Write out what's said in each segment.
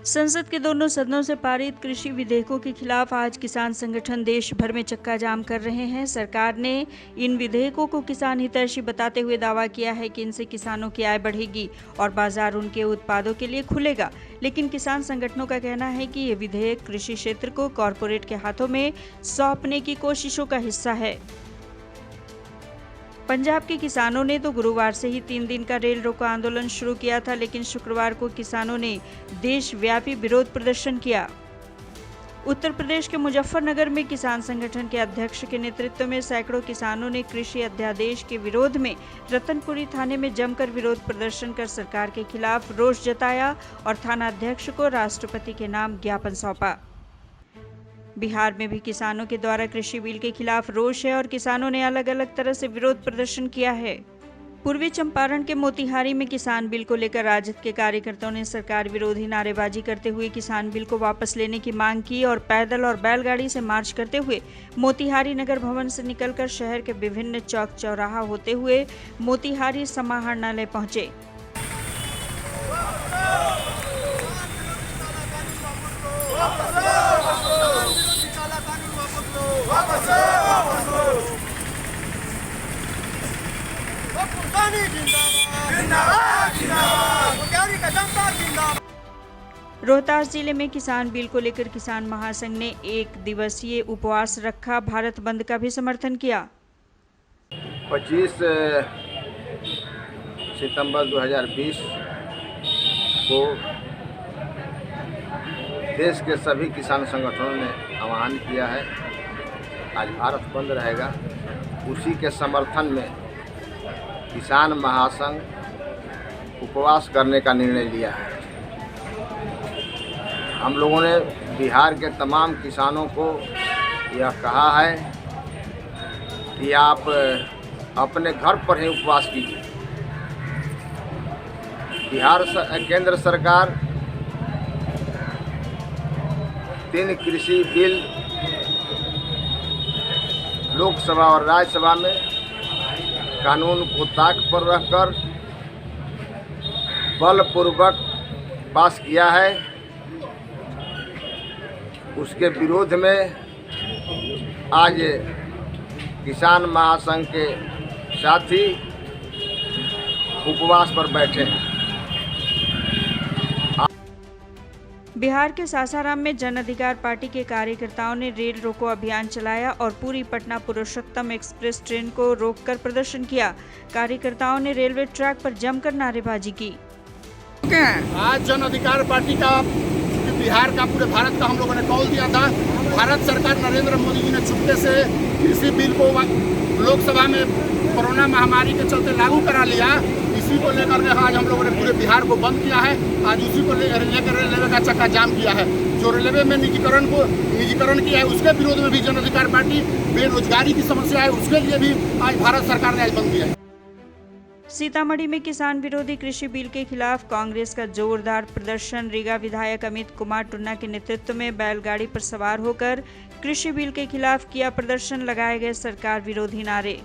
संसद के दोनों सदनों से पारित कृषि विधेयकों के खिलाफ आज किसान संगठन देश भर में चक्का जाम कर रहे हैं। सरकार ने इन विधेयकों को किसान हितैषी बताते हुए दावा किया है कि इनसे किसानों की आय बढ़ेगी और बाजार उनके उत्पादों के लिए खुलेगा। लेकिन किसान संगठनों का कहना है कि ये विधेयक कृषि क्षेत्र को कॉरपोरेट के हाथों में सौंपने की कोशिशों का हिस्सा है। पंजाब के किसानों ने तो गुरुवार से ही 3 दिन का रेल रोको आंदोलन शुरू किया था, लेकिन शुक्रवार को किसानों ने देशव्यापी विरोध प्रदर्शन किया। उत्तर प्रदेश के मुजफ्फरनगर में किसान संगठन के अध्यक्ष के नेतृत्व में सैकड़ों किसानों ने कृषि अध्यादेश के विरोध में रतनपुरी थाने में जमकर विरोध प्रदर्शन कर सरकार के खिलाफ रोष जताया और थानाध्यक्ष को राष्ट्रपति के नाम ज्ञापन सौंपा। बिहार में भी किसानों के द्वारा कृषि बिल के खिलाफ रोष है और किसानों ने अलग अलग तरह से विरोध प्रदर्शन किया है। पूर्वी चंपारण के मोतिहारी में किसान बिल को लेकर राजद के कार्यकर्ताओं ने सरकार विरोधी नारेबाजी करते हुए किसान बिल को वापस लेने की मांग की और पैदल और बैलगाड़ी से मार्च करते हुए मोतिहारी नगर भवन से निकलकर शहर के विभिन्न चौक चौराहा होते हुए मोतिहारी समाहरणालय पहुंचे। रोहतास जिले में किसान बिल को लेकर किसान महासंघ ने 1 दिवसीय उपवास रखा। भारत बंद का भी समर्थन किया। 25 सितंबर 2020 को देश के सभी किसान संगठनों ने आह्वान किया है, आज भारत बंद रहेगा। उसी के समर्थन में किसान महासंघ उपवास करने का निर्णय लिया है। हम लोगों ने बिहार के तमाम किसानों को यह कहा है कि आप अपने घर पर ही उपवास कीजिए। केंद्र सरकार 3 कृषि बिल लोकसभा और राज्यसभा में कानून को ताक पर रखकर बलपूर्वक पास किया है। उसके विरोध में आज किसान महासंघ के साथी उपवास पर बैठे हैं। बिहार के सासाराम में जन अधिकार पार्टी के कार्यकर्ताओं ने रेल रोको अभियान चलाया और पूरी पटना पुरुषोत्तम एक्सप्रेस ट्रेन को रोककर प्रदर्शन किया। कार्यकर्ताओं ने रेलवे ट्रैक पर जमकर नारेबाजी की। आज जन अधिकार पार्टी का बिहार का पूरे भारत का हम लोगों ने कॉल दिया था। भारत सरकार नरेंद्र मोदी जी ने चुपके से कृषि बिल को लोकसभा में कोरोना महामारी के चलते लागू करा लिया। इसी को लेकर के आज हम लोगों ने पूरे बिहार को बंद किया है। आज उसी को लेकर रेलवे का चक्का जाम किया है। जो रेलवे में निजीकरण किया है उसके विरोध में भी जन अधिकार पार्टी, बेरोजगारी की समस्या है उसके लिए भी आज भारत सरकार ने आज बंद किया है। सीतामढ़ी में किसान विरोधी कृषि बिल के खिलाफ कांग्रेस का जोरदार प्रदर्शन। रीगा विधायक अमित कुमार टुन्ना के नेतृत्व में बैलगाड़ी पर सवार होकर कृषि बिल के खिलाफ किया प्रदर्शन, लगाए गए सरकार विरोधी नारे।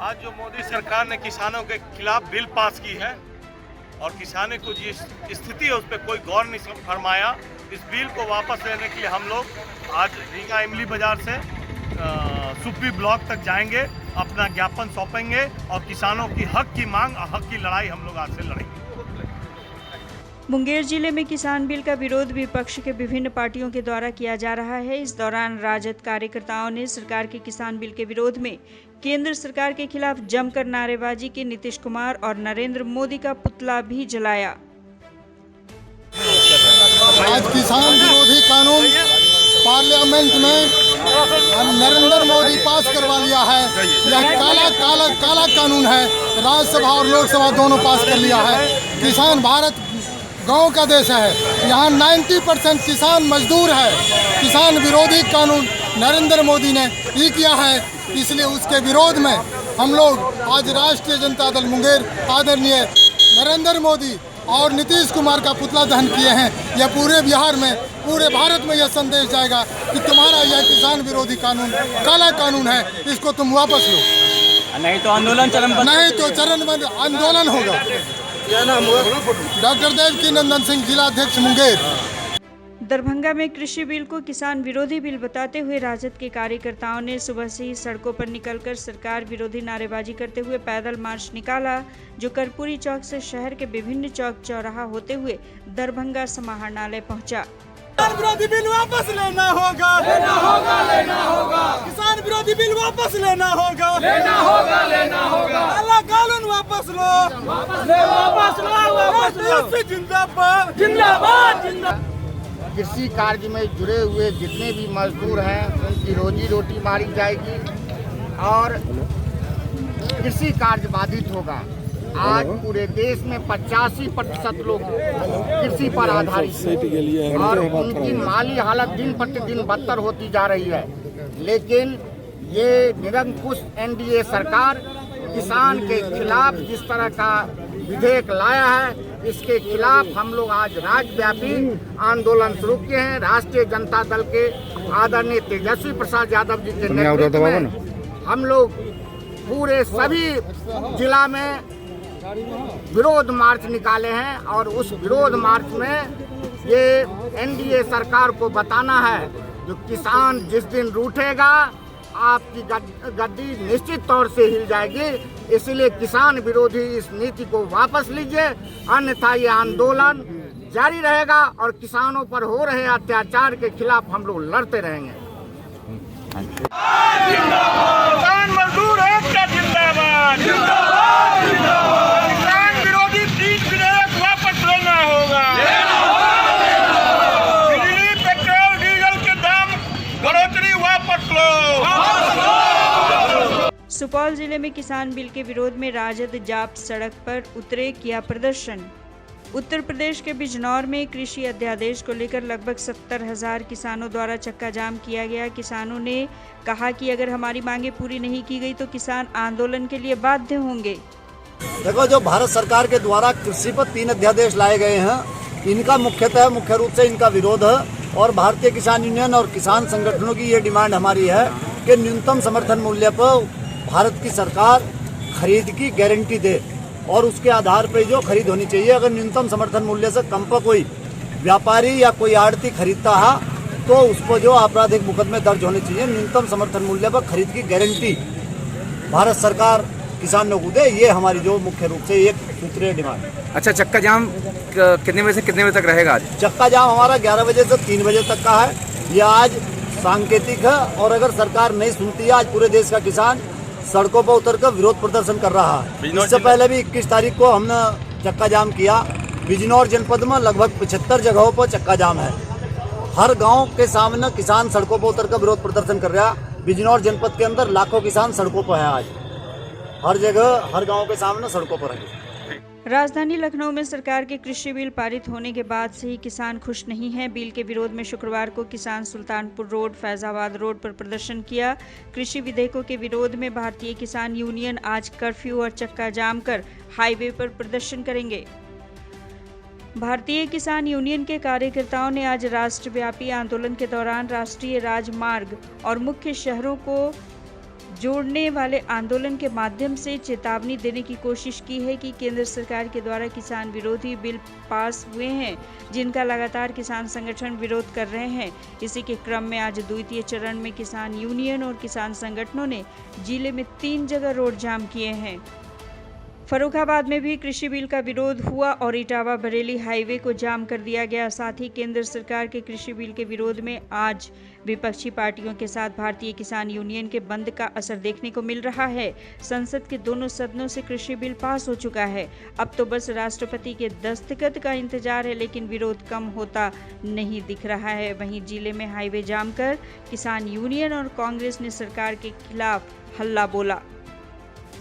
आज जो मोदी सरकार ने किसानों के खिलाफ बिल पास की है और किसानों को जिस स्थिति है उस पर कोई गौर नहीं फरमाया, इस बिल को वापस लेने के लिए हम लोग आज रीगा इमली बाजार से सुप्री ब्लॉक तक जाएंगे, अपना ज्ञापन सौंपेंगे और किसानों की हक की मांग और हक की लड़ाई हम लोग आज से लड़ेंगे। मुंगेर जिले में किसान बिल का विरोध विपक्ष के विभिन्न पार्टियों के द्वारा किया जा रहा है। इस दौरान राजद कार्यकर्ताओं ने सरकार के किसान बिल के विरोध में केंद्र सरकार के खिलाफ जमकर नारेबाजी की। नीतीश कुमार और नरेंद्र मोदी का पुतला भी जलाया। आज किसान विरोधी कानून पार्लियामेंट में नरेंद्र मोदी पास करवा लिया है। यह काला कानून है। राज्यसभा और लोकसभा दोनों पास कर लिया है। किसान भारत गांव का देश है। यहाँ 90% किसान मजदूर है। किसान विरोधी कानून नरेंद्र मोदी ने ही किया है, इसलिए उसके विरोध में हम लोग आज राष्ट्रीय जनता दल मुंगेर आदरणीय नरेंद्र मोदी और नीतीश कुमार का पुतला दहन किए हैं। यह पूरे बिहार में, पूरे भारत में यह संदेश जाएगा कि तुम्हारा यह किसान विरोधी कानून काला कानून है, इसको तुम वापस लो, नहीं तो आंदोलन चरमबंद, नहीं तो चरणबंद आंदोलन होगा। क्या नाम हुआ? डॉक्टर देवकी नंदन सिंह, जिला अध्यक्ष मुंगेर। दरभंगा में कृषि बिल को किसान विरोधी बिल बताते हुए राजद के कार्यकर्ताओं ने सुबह से ही सड़कों पर निकलकर सरकार विरोधी नारेबाजी करते हुए पैदल मार्च निकाला, जो कर्पूरी चौक से शहर के विभिन्न चौक चौराहा होते हुए दरभंगा समाहरणालय पहुंचा। किसान विरोधी बिल वापस लेना होगा, लेना होगा, लेना होगा। किसान विरोधी बिल वापस लेना होगा, लेना होगा, लेना होगा। काला कानून वापस लो, वापस लो, वापस लो, वापस लो। जिंदाबाद, जिंदाबाद, जिंदाबाद। कृषि कार्य में जुड़े हुए जितने भी मजदूर हैं उनकी रोजी रोटी मारी जाएगी और कृषि कार्य बाधित होगा। आज पूरे देश में 85% लोग कृषि पर आधारित हैं और उनकी माली हालत दिन प्रतिदिन बदतर होती जा रही है। लेकिन ये निरंकुश एनडीए सरकार किसान के खिलाफ जिस तरह का विधेयक लाया है, इसके खिलाफ हम लोग आज राज्यव्यापी आंदोलन शुरू किए हैं। राष्ट्रीय जनता दल के आदरणीय तेजस्वी प्रसाद यादव जी के नेतृत्व में हम लोग पूरे सभी जिला में विरोध मार्च निकाले हैं और उस विरोध मार्च में ये एनडीए सरकार को बताना है, जो किसान जिस दिन रूठेगा आपकी गद्दी निश्चित तौर से हिल जाएगी। इसलिए किसान विरोधी इस नीति को वापस लीजिए, अन्यथा ये आंदोलन जारी रहेगा और किसानों पर हो रहे अत्याचार के खिलाफ हम लोग लड़ते रहेंगे। किसान मजदूर एकता जिंदाबाद, जिंदाबाद, जिंदाबाद। किसान विरोधी तीन विधेयक वापस लेना होगा, लेना होगा, लेना होगा। बिजली, पेट्रोल, डीजल के दाम बढ़ोतरी वापस लो, वापस लो। सुपौल जिले में किसान बिल के विरोध में राजद जाप सड़क पर उतरे, किया प्रदर्शन। उत्तर प्रदेश के बिजनौर में कृषि अध्यादेश को लेकर लगभग 70,000 किसानों द्वारा चक्का जाम किया गया। किसानों ने कहा कि अगर हमारी मांगे पूरी नहीं की गई तो किसान आंदोलन के लिए बाध्य होंगे। देखो, जो भारत सरकार के द्वारा कृषि पर 3 अध्यादेश लाए गए हैं, इनका मुख्य रूप से इनका विरोध है और भारतीय किसान यूनियन और किसान संगठनों की ये डिमांड हमारी है कि न्यूनतम समर्थन मूल्य पर भारत की सरकार खरीद की गारंटी दे और उसके आधार पर जो खरीद होनी चाहिए। अगर न्यूनतम समर्थन मूल्य से कम पर कोई व्यापारी या कोई आड़ती खरीदता है तो उस पर जो आपराधिक मुकदमे दर्ज होने चाहिए। न्यूनतम समर्थन मूल्य पर खरीद की गारंटी भारत सरकार किसानों को दे, ये हमारी जो मुख्य रूप से एक सूत्रीय डिमांड है। अच्छा, चक्का जाम कितने बजे से कितने बजे तक रहेगा आज? चक्का जाम हमारा 11 बजे से 3 बजे तक का है। यह आज सांकेतिक है और अगर सरकार नहीं सुनती है, आज पूरे देश का किसान सड़कों पर उतरकर विरोध प्रदर्शन कर रहा है। इससे पहले भी 21 तारीख को हमने चक्का जाम किया। बिजनौर जनपद में लगभग 75 जगहों पर चक्का जाम है। हर गांव के सामने किसान सड़कों पर उतरकर विरोध प्रदर्शन कर रहा है। बिजनौर जनपद के अंदर लाखों किसान सड़कों पर है। आज हर जगह हर गांव के सामने सड़कों पर है। राजधानी लखनऊ में सरकार के कृषि बिल पारित होने के बाद से ही किसान खुश नहीं हैं। बिल के विरोध में शुक्रवार को किसान सुल्तानपुर रोड, फैजाबाद रोड पर प्रदर्शन किया। कृषि विधेयकों के विरोध में भारतीय किसान यूनियन आज कर्फ्यू और चक्का जाम कर हाईवे पर प्रदर्शन करेंगे। भारतीय किसान यूनियन के कार्यकर्ताओं ने आज राष्ट्रव्यापी आंदोलन के दौरान राष्ट्रीय राजमार्ग और मुख्य शहरों को जोड़ने वाले आंदोलन के माध्यम से चेतावनी देने की कोशिश की है कि केंद्र सरकार के द्वारा किसान विरोधी बिल पास हुए हैं, जिनका लगातार किसान संगठन विरोध कर रहे हैं। इसी के क्रम में आज द्वितीय चरण में किसान यूनियन और किसान संगठनों ने जिले में 3 जगह रोड जाम किए हैं। फर्रुखाबाद में भी कृषि बिल का विरोध हुआ और इटावा बरेली हाईवे को जाम कर दिया गया। साथ ही केंद्र सरकार के कृषि बिल के विरोध में आज विपक्षी पार्टियों के साथ भारतीय किसान यूनियन के बंद का असर देखने को मिल रहा है। संसद के दोनों सदनों से कृषि बिल पास हो चुका है। अब तो बस राष्ट्रपति के दस्तखत का इंतजार है, लेकिन विरोध कम होता नहीं दिख रहा है। वहीं जिले में हाईवे जाम कर किसान यूनियन और कांग्रेस ने सरकार के खिलाफ हल्ला बोला।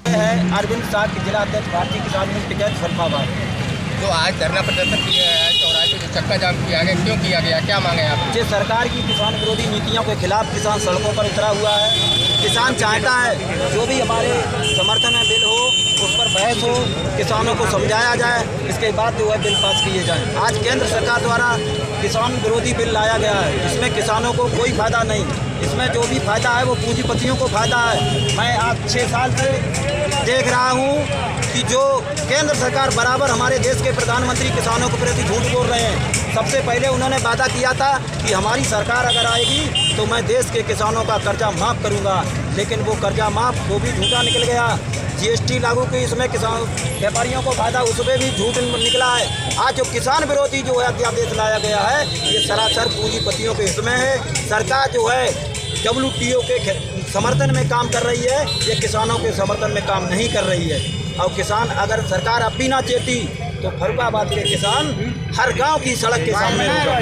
है अरविंद साहब के जिला अध्यक्ष भारतीय किसान यूनियन टिकैत फर्रुखाबाद। जो आज धरना प्रदर्शन किया है, चौराहे पे चक्का जाम किया गया, क्यों किया गया, क्या मांगे आप? जो सरकार की किसान विरोधी नीतियों के खिलाफ किसान सड़कों पर उतरा हुआ है। किसान चाहता है जो भी हमारे समर्थन में बिल हो उस पर बहस हो, किसानों को समझाया जाए, इसके बाद जो है बिल पास किए जाएँ। आज केंद्र सरकार द्वारा किसान विरोधी बिल लाया गया है, इसमें किसानों को कोई फायदा नहीं। इसमें जो भी फायदा है वो पूंजीपतियों को फायदा है। मैं आज 6 साल से देख रहा हूँ कि जो केंद्र सरकार बराबर हमारे देश के प्रधानमंत्री किसानों के प्रति झूठ बोल रहे हैं। सबसे पहले उन्होंने वादा किया था कि हमारी सरकार अगर आएगी तो मैं देश के किसानों का कर्जा माफ़ करूंगा, लेकिन वो कर्जा माफ़ वो भी झूठा निकल गया। जीएसटी लागू की इसमें किसान व्यापारियों को फायदा, उसमें भी झूठ निकला है। आज जो किसान विरोधी जो है अध्यादेश लाया गया है, ये सरासर पूंजीपतियों के हित में है। सरकार जो है WTO के समर्थन में काम कर रही है, ये किसानों के समर्थन में काम नहीं कर रही है। और किसान अगर सरकार अब भी ना चाहती तो फरुखाबाद के किसान हर गांव की सड़क के सामने होगा।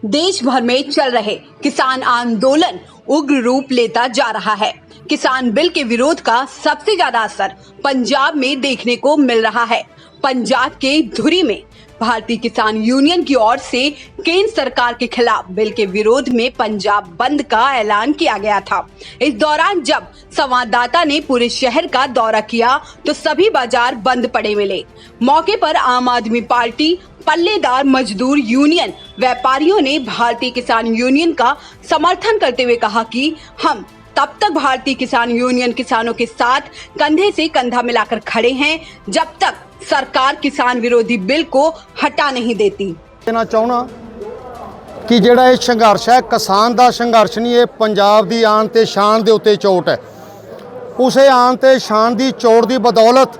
देश भर में चल रहे किसान आंदोलन उग्र रूप लेता जा रहा है। किसान बिल के विरोध का सबसे ज्यादा असर पंजाब में देखने को मिल रहा है। पंजाब के धुरी में भारतीय किसान यूनियन की ओर से केंद्र सरकार के खिलाफ बिल के विरोध में पंजाब बंद का ऐलान किया गया था। इस दौरान जब संवाददाता ने पूरे शहर का दौरा किया तो सभी बाजार बंद पड़े मिले। मौके पर आम आदमी पार्टी, पल्लेदार मजदूर यूनियन, व्यापारियों ने भारतीय किसान यूनियन का समर्थन करते हुए कहा कि हम तब तक भारतीय किसान यूनियन किसानों के साथ कंधे से कंधा मिलाकर खड़े हैं जब तक सरकार किसान विरोधी बिल को हटा नहीं देती। कहना चाहना कि ਜਿਹੜਾ ਇਹ ਸੰਘਰਸ਼ ਹੈ ਕਿਸਾਨ ਦਾ ਸੰਘਰਸ਼ ਨਹੀਂ, ਇਹ ਪੰਜਾਬ ਦੀ ਆਨ ਤੇ ਸ਼ਾਨ ਦੇ ਉੱਤੇ ਚੋਟ ਹੈ। ਉਸੇ ਆਨ ਤੇ ਸ਼ਾਨ ਦੀ ਚੋਟ ਦੀ ਬਦੌਲਤ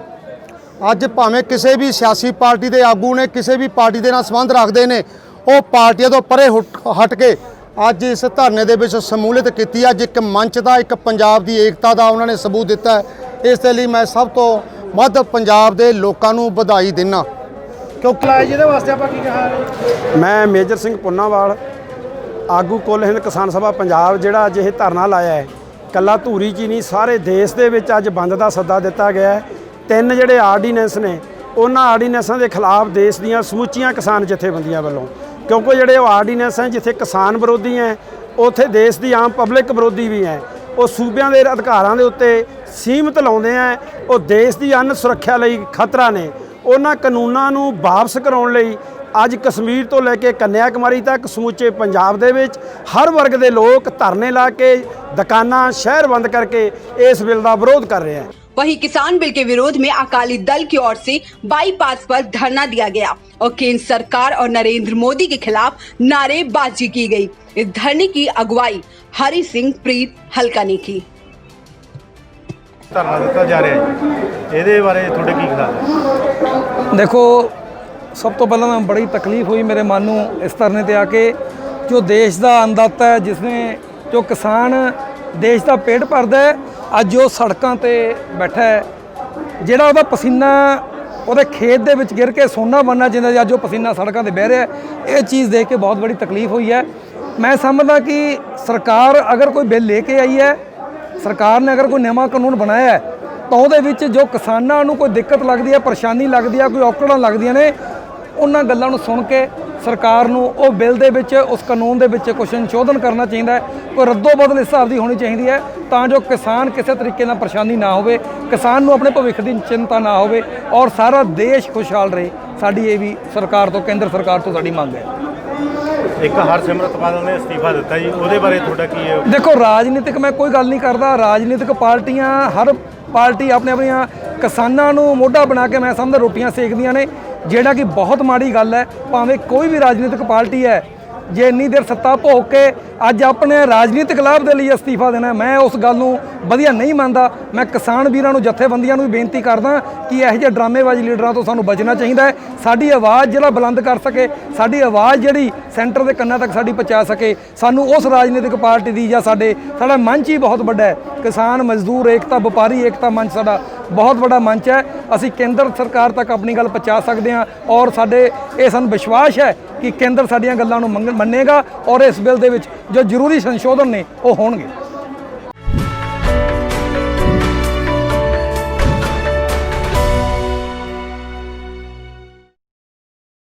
ਅੱਜ ਭਾਵੇਂ ਕਿਸੇ ਵੀ ਸਿਆਸੀ ਪਾਰਟੀ ਦੇ ਆਗੂ ਨੇ ਕਿਸੇ ਵੀ ਪਾਰਟੀ ਦੇ ਨਾਲ ਸੰਬੰਧ ਰੱਖਦੇ ਨੇ, ਉਹ ਪਾਰਟੀਆਂ ਤੋਂ ਪਰੇ ਹਟ ਕੇ ਅੱਜ ਇਸ ਧਰਨੇ ਦੇ ਵਿੱਚ ਸਮੂਲਿਤ ਕੀਤੀ। ਅੱਜ ਇੱਕ ਮੰਚ ਦਾ, ਇੱਕ ਪੰਜਾਬ ਦੀ ਏਕਤਾ ਦਾ ਉਹਨਾਂ ਨੇ ਸਬੂਤ ਦਿੱਤਾ ਹੈ। ਇਸ ਦੇ ਲਈ ਮੈਂ ਸਭ ਤੋਂ ਵੱਧ ਪੰਜਾਬ ਦੇ ਲੋਕਾਂ ਨੂੰ ਵਧਾਈ ਦਿੰਦਾ। ਕਿਉਂਕਿ ਜਿਹਦੇ ਵਾਸਤੇ ਆਪਾਂ ਕੀ ਕਹਾਂ, ਮੈਂ ਮੇਜਰ ਸਿੰਘ ਪੁੰਨਾਵਾਲ, ਆਗੂ ਕੁੱਲ ਹਿੰਦ ਕਿਸਾਨ ਸਭਾ ਪੰਜਾਬ, ਜਿਹੜਾ ਅੱਜ ਇਹ ਧਰਨਾ ਲਾਇਆ ਹੈ, ਕੱਲਾ ਧੂਰੀ 'ਚ ਹੀ ਨਹੀਂ ਸਾਰੇ ਦੇਸ਼ ਦੇ ਵਿੱਚ ਅੱਜ ਬੰਦ ਦਾ ਸੱਦਾ ਦਿੱਤਾ ਗਿਆ ਹੈ। 3 ਜਿਹੜੇ ਆਰਡੀਨੈਂਸ ਨੇ, ਉਹਨਾਂ ਆਰਡੀਨੈਂਸਾਂ ਦੇ ਖਿਲਾਫ ਦੇਸ਼ ਦੀਆਂ ਸਮੁੱਚੀਆਂ ਕਿਸਾਨ ਜਥੇਬੰਦੀਆਂ ਵੱਲੋਂ, ਕਿਉਂਕਿ ਜਿਹੜੇ ਉਹ ਆਰਡੀਨੈਂਸ ਹੈ ਜਿੱਥੇ ਕਿਸਾਨ ਵਿਰੋਧੀ ਹੈ ਉੱਥੇ ਦੇਸ਼ ਦੀ ਆਮ ਪਬਲਿਕ ਵਿਰੋਧੀ ਵੀ ਹੈ। ਉਹ ਸੂਬਿਆਂ ਦੇ ਅਧਿਕਾਰਾਂ ਦੇ ਉੱਤੇ ਸੀਮਤ ਲਾਉਂਦੇ ਆ, ਉਹ ਦੇਸ਼ ਦੀ ਅੰਨ ਸੁਰੱਖਿਆ ਲਈ ਖਤਰਾ ਨੇ। ਉਹਨਾਂ ਕਾਨੂੰਨਾਂ ਨੂੰ ਵਾਪਸ ਕਰਾਉਣ ਲਈ ਅੱਜ ਕਸ਼ਮੀਰ ਤੋਂ ਲੈ ਕੇ ਕੰਨਿਆ ਕੁਮਾਰੀ ਤੱਕ ਸਮੁੱਚੇ ਪੰਜਾਬ ਦੇ ਵਿੱਚ ਹਰ ਵਰਗ ਦੇ ਲੋਕ ਧਰਨੇ ਲਾ ਕੇ, ਦੁਕਾਨਾਂ ਸ਼ਹਿਰ ਬੰਦ करके इस बिल का विरोध कर रहे हैं। वहीं किसान बिल के विरोध में अकाली दल की ओर से बाईपास पर धरना दिया गया और केंद्र सरकार और नरेंद्र मोदी के खिलाफ नारेबाजी की गई। इस धरने की अगुवाई हरि सिंह प्रीत हल्का ने की। ਧਰਨਾ ਦਿੱਤਾ ਜਾ ਰਿਹਾ ਹੈ, ਇਹਦੇ ਬਾਰੇ ਤੁਹਾਡੇ ਕੀ ਖਿਆਲ ਹੈ? देखो, सब तो पहला ना बड़ी तकलीफ हुई मेरे मन नूं इस धरने ते आके। जो देश का अन्नदाता है, जिसने जो किसान देश का पेट भरदा है, अज जो सड़कों ते बैठा है, जिहड़ा उहदा पसीना ਉਹਦੇ खेत ਦੇ ਵਿੱਚ गिर के सोना बनना चाहिए, अज जो पसीना सड़कों ते बह रहा है, ये चीज़ देख के बहुत बड़ी तकलीफ हुई है। मैं समझदा कि सरकार अगर कोई बिल लेके आई है, सरकार ने अगर कोई नवा कानून बनाया है, तो ਉਹਦੇ ਵਿੱਚ ਜੋ ਕਿਸਾਨਾਂ ਨੂੰ ਕੋਈ ਦਿੱਕਤ ਲੱਗਦੀ ਹੈ, ਪਰੇਸ਼ਾਨੀ ਲੱਗਦੀ ਹੈ, ਕੋਈ ਔਕੜਾਂ ਲੱਗਦੀਆਂ ਨੇ, ਉਹਨਾਂ ਗੱਲਾਂ ਨੂੰ ਸੁਣ ਕੇ ਸਰਕਾਰ ਨੂੰ ਉਹ ਬਿੱਲ ਦੇ ਵਿੱਚ, ਉਸ ਕਾਨੂੰਨ ਦੇ ਵਿੱਚ ਕੁਝ ਸੰਸ਼ੋਧਨ ਕਰਨਾ ਚਾਹੀਦਾ ਹੈ। ਕੋਈ ਰੱਦੋ ਬਦਲ ਇਸ ਹਿਸਾਬ ਦੀ ਹੋਣੀ ਚਾਹੀਦੀ ਹੈ ਤਾਂ ਜੋ ਕਿਸਾਨ ਕਿਸੇ ਤਰੀਕੇ ਨਾਲ ਪਰੇਸ਼ਾਨੀ ਨਾ ਹੋਵੇ, ਕਿਸਾਨ ਨੂੰ ਆਪਣੇ ਭਵਿੱਖ ਦੀ ਚਿੰਤਾ ਨਾ ਹੋਵੇ ਔਰ ਸਾਰਾ ਦੇਸ਼ ਖੁਸ਼ਹਾਲ ਰਹੇ। ਸਾਡੀ ਇਹ ਵੀ ਸਰਕਾਰ ਤੋਂ, ਕੇਂਦਰ ਸਰਕਾਰ ਤੋਂ ਸਾਡੀ ਮੰਗ ਹੈ। ਇੱਕ ਹਰਸਿਮਰਤ ਬਾਦਲ ਨੇ ਅਸਤੀਫਾ ਦਿੱਤਾ ਜੀ, ਉਹਦੇ ਬਾਰੇ ਤੁਹਾਡਾ ਕੀ ਹੈ? ਦੇਖੋ, ਰਾਜਨੀਤਿਕ ਮੈਂ ਕੋਈ ਗੱਲ ਨਹੀਂ ਕਰਦਾ। ਰਾਜਨੀਤਿਕ ਪਾਰਟੀਆਂ, ਹਰ ਪਾਰਟੀ ਆਪਣੀਆਂ ਕਿਸਾਨਾਂ ਨੂੰ ਮੋਢਾ ਬਣਾ ਕੇ ਮੈਂ ਸਮਝਦਾ ਰੋਟੀਆਂ ਸੇਕਦੀਆਂ ਨੇ, ਜਿਹੜਾ ਕਿ ਬਹੁਤ ਮਾੜੀ ਗੱਲ ਹੈ। ਭਾਵੇਂ ਕੋਈ ਵੀ ਰਾਜਨੀਤਿਕ ਪਾਰਟੀ ਹੈ, ਜੇ ਇੰਨੀ ਦੇਰ ਸੱਤਾ ਭੋਗ ਕੇ ਅੱਜ ਆਪਣੇ ਰਾਜਨੀਤਿਕ ਲਾਭ ਦੇ ਲਈ ਅਸਤੀਫਾ ਦੇਣਾ, ਮੈਂ ਉਸ ਗੱਲ ਨੂੰ ਵਧੀਆ ਨਹੀਂ ਮੰਨਦਾ। ਮੈਂ ਕਿਸਾਨ ਵੀਰਾਂ ਨੂੰ, ਜਥੇਬੰਦੀਆਂ ਨੂੰ ਵੀ ਬੇਨਤੀ ਕਰਦਾ ਕਿ ਇਹੋ ਜਿਹੇ ਡਰਾਮੇਬਾਜ਼ੀ ਲੀਡਰਾਂ ਤੋਂ ਸਾਨੂੰ ਬਚਣਾ ਚਾਹੀਦਾ ਹੈ। ਸਾਡੀ ਆਵਾਜ਼ ਜਿਹੜਾ ਬੁਲੰਦ ਕਰ ਸਕੇ, ਸਾਡੀ ਆਵਾਜ਼ ਜਿਹੜੀ ਸੈਂਟਰ ਦੇ ਕੰਨਾਂ ਤੱਕ ਸਾਡੀ ਪਹੁੰਚਾ ਸਕੇ, ਸਾਨੂੰ ਉਸ ਰਾਜਨੀਤਿਕ ਪਾਰਟੀ ਦੀ ਜਾਂ ਸਾਡਾ ਮੰਚ ਹੀ ਬਹੁਤ ਵੱਡਾ ਹੈ। ਕਿਸਾਨ ਮਜ਼ਦੂਰ ਏਕਤਾ, ਵਪਾਰੀ ਏਕਤਾ ਮੰਚ ਸਾਡਾ ਬਹੁਤ ਵੱਡਾ ਮੰਚ ਹੈ। ਅਸੀਂ ਕੇਂਦਰ ਸਰਕਾਰ ਤੱਕ ਆਪਣੀ ਗੱਲ ਪਹੁੰਚਾ ਸਕਦੇ ਹਾਂ ਔਰ ਇਹ ਸਾਨੂੰ ਵਿਸ਼ਵਾਸ ਹੈ ਕਿ ਕੇਂਦਰ ਸਾਡੀਆਂ ਗੱਲਾਂ ਨੂੰ ਮੰਨੇਗਾ ਔਰ ਇਸ ਬਿੱਲ ਦੇ ਵਿੱਚ ਜੋ ਜ਼ਰੂਰੀ ਸੰਸ਼ੋਧਨ ਨੇ ਉਹ ਹੋਣਗੇ।